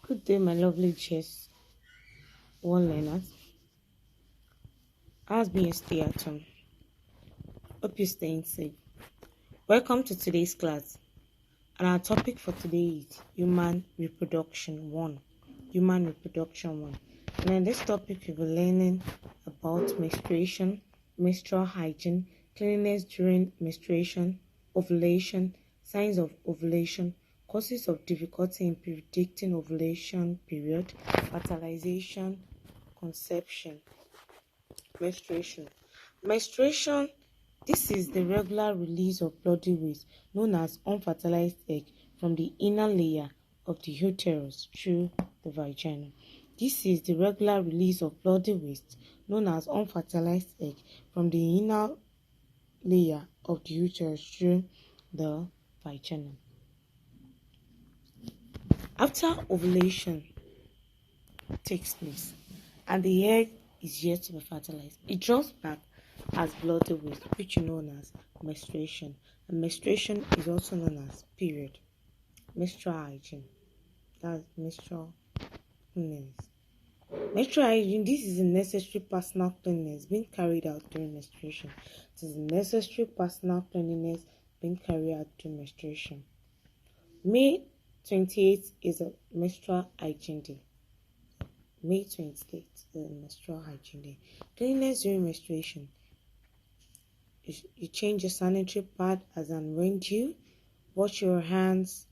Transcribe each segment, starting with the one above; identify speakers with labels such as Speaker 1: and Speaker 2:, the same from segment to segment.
Speaker 1: Good day, my lovely chess one learners. How's being stay at home? Hope you're staying safe. Welcome to today's class. And our topic for today is Human Reproduction 1. Human Reproduction 1. And in this topic, we'll be learning about menstruation, menstrual hygiene, cleanliness during menstruation, ovulation, signs of ovulation, causes of difficulty in predicting ovulation period, fertilization, conception. Menstruation. This is the regular release of bloody waste known as unfertilized egg from the inner layer of the uterus through the vagina. This is the regular release of bloody waste known as unfertilized egg from the inner layer of the uterus through the vagina. After ovulation takes place and the egg is yet to be fertilized, it drops back as bloody waste, which is known as menstruation. And menstruation is also known as period. Menstrual hygiene. That's menstrual cleanliness. Menstrual hygiene, this is a necessary personal cleanliness being carried out during menstruation. It is a necessary personal cleanliness being carried out during menstruation. May 28th is a menstrual hygiene day. May 28th is a menstrual hygiene day. Cleanliness during menstruation. You change your sanitary pad as and when due. Wash your hands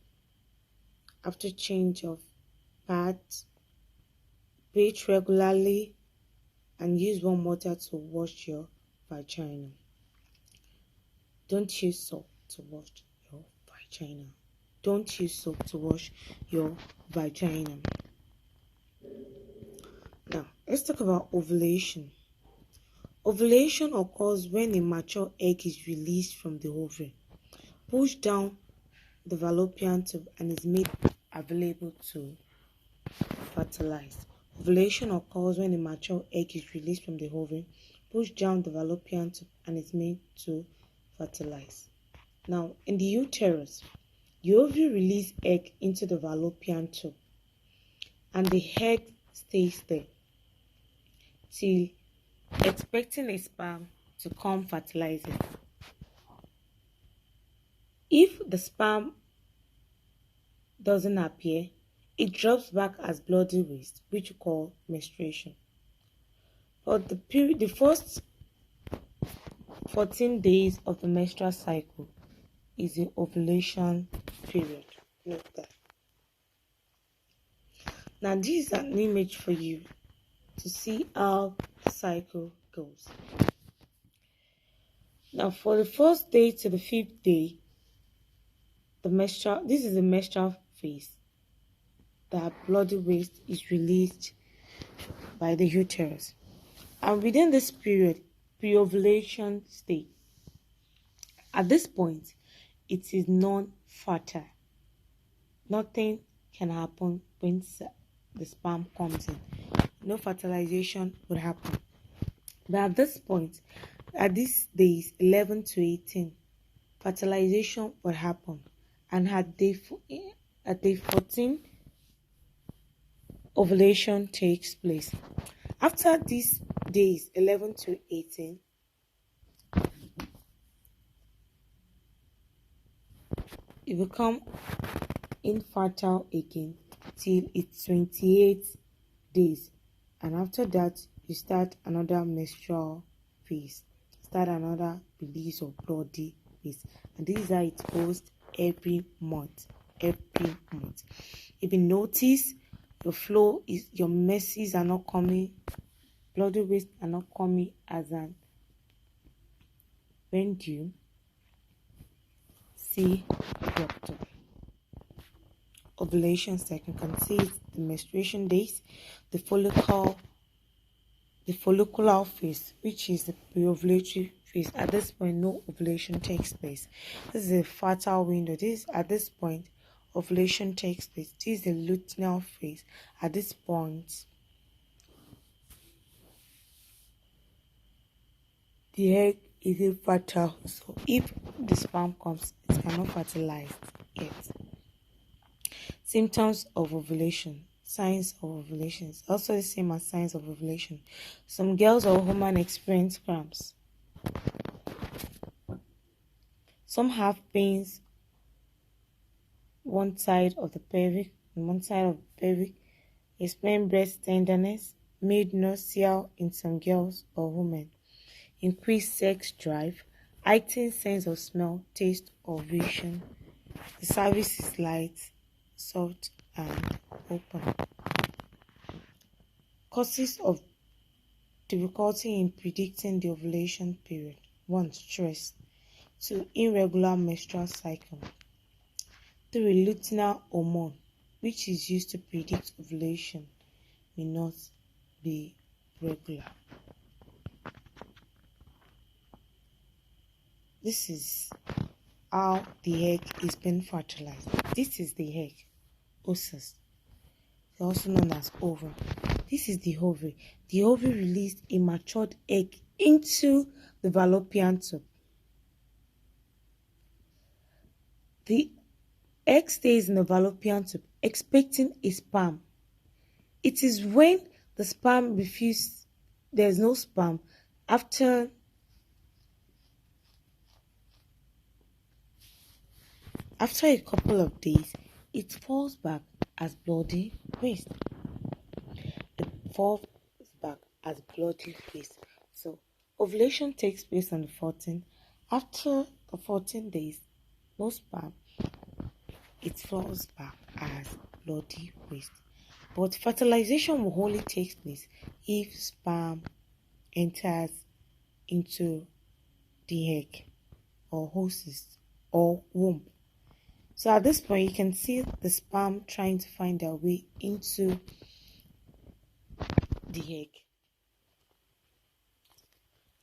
Speaker 1: after change of pads. Bathe regularly and use warm water to wash your vagina. Don't use soap to wash your vagina. Don't use soap to wash your vagina. Now, let's talk about ovulation. Ovulation occurs when a mature egg is released from the ovary, pushed down the fallopian tube, and is made available to fertilize. Ovulation occurs when a mature egg is released from the ovary, pushed down the fallopian tube, and is made to fertilize. Now, in the uterus, the ovary releases egg into the fallopian tube, and the egg stays there till expecting a sperm to come fertilize it. If the sperm doesn't appear, it drops back as bloody waste, which we call menstruation. But the first 14 days of the menstrual cycle is the ovulation period. Note that. Now this is an image for you to see how the cycle goes. Now for the first day to the 5th day, this is the menstrual phase. That bloody waste is released by the uterus. And within this period, pre-ovulation state. At this point, it is non-fertile. Nothing can happen when the sperm comes in. No fertilization would happen. But at this point, at these days 11 to 18, fertilization would happen. And at day 14, ovulation takes place. After these days 11 to 18, you become infertile again till it's 28 days. And after that, you start another menstrual phase. Start another release of bloody waste. And this is how it goes every month. Every month. If you notice, your messes are not coming, bloody waste are not coming as an when due, see doctor. Ovulation cycle, you can see it, the menstruation days, the follicular phase, which is the pre-ovulatory phase. At this point, no ovulation takes place. This is a fertile window. At this point, ovulation takes place. This is the luteal phase. At this point, the egg is infertile. So if the sperm comes, it cannot fertilize yet. Symptoms of ovulation. Signs of ovulation. It's also the same as signs of ovulation. Some girls or women experience cramps. Some have pains one side of the pelvic, on one side of the pelvic, experience breast tenderness, mild nausea in some girls or women, increased sex drive, heightened sense of smell, taste, or vision. The cervix is light, soft, and open. Causes of difficulty in predicting the ovulation period. 1. Stress. 2. Irregular menstrual cycle. 3. Luteal hormone, which is used to predict ovulation, may not be regular. This is how the egg is being fertilized. This is the egg, oocyst, also known as ovum. This is the ovary. The ovary released a matured egg into the fallopian tube. The egg stays in the fallopian tube expecting a sperm. It is when the sperm refuses, there's no sperm, after a couple of days, it falls back as bloody waste. It falls back as bloody waste. So ovulation takes place on the 14th. After the 14 days, no sperm, it falls back as bloody waste. But fertilization will only take place if sperm enters into the egg or oocyst or womb. So at this point, you can see the sperm trying to find their way into the egg.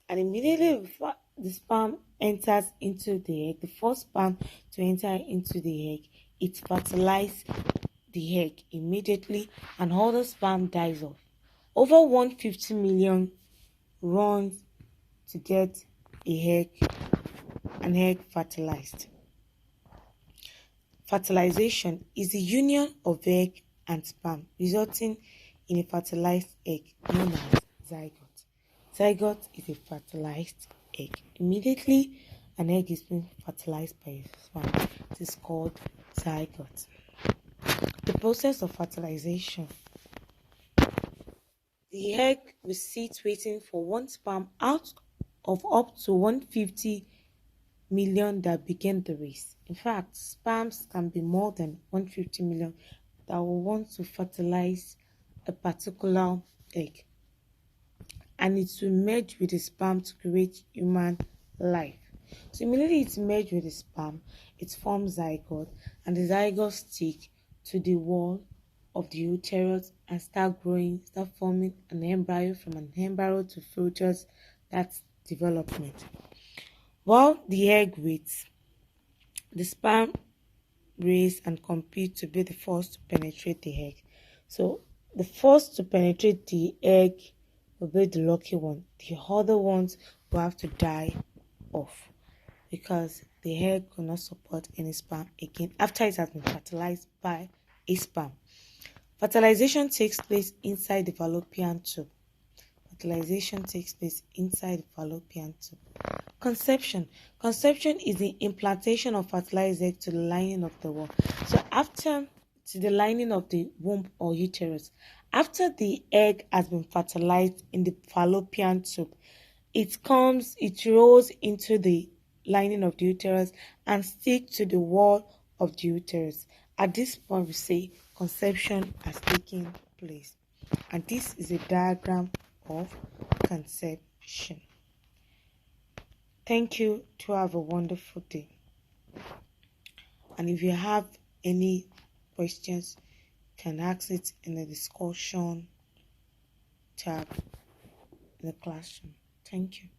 Speaker 1: And immediately before the sperm enters into the egg, the first sperm to enter into the egg, it fertilizes the egg immediately and all the sperm dies off. Over 150 million runs to get an egg fertilized. Fertilization is the union of egg and sperm resulting in a fertilized egg known as zygote. Zygote is a fertilized egg. Immediately an egg is being fertilized by a sperm, it is called zygote. The process of fertilization. The egg will sit waiting for one sperm out of up to 150 million that begin the race. In fact, sperms can be more than 150 million that will want to fertilize a particular egg, and it will merge with the sperm to create human life. So immediately it merges with the sperm, it forms zygote, and the zygote stick to the wall of the uterus and start forming an embryo. From an embryo to fetus, that's development. While the egg waits, the sperm race and compete to be the first to penetrate the egg. So the first to penetrate the egg will be the lucky one. The other ones will have to die off because the egg will not support any sperm again after it has been fertilized by a sperm. Fertilization takes place inside the fallopian tube. Fertilization takes place inside the fallopian tube. Conception. Conception is the implantation of fertilized egg to the lining of the wall. So after to the lining of the womb or uterus, after the egg has been fertilized in the fallopian tube, it rolls into the lining of the uterus and sticks to the wall of the uterus. At this point, we say conception has taken place. And this is a diagram of conception. Thank you. To have a wonderful day. And if you have any questions, you can ask it in the discussion tab in the classroom. Thank you.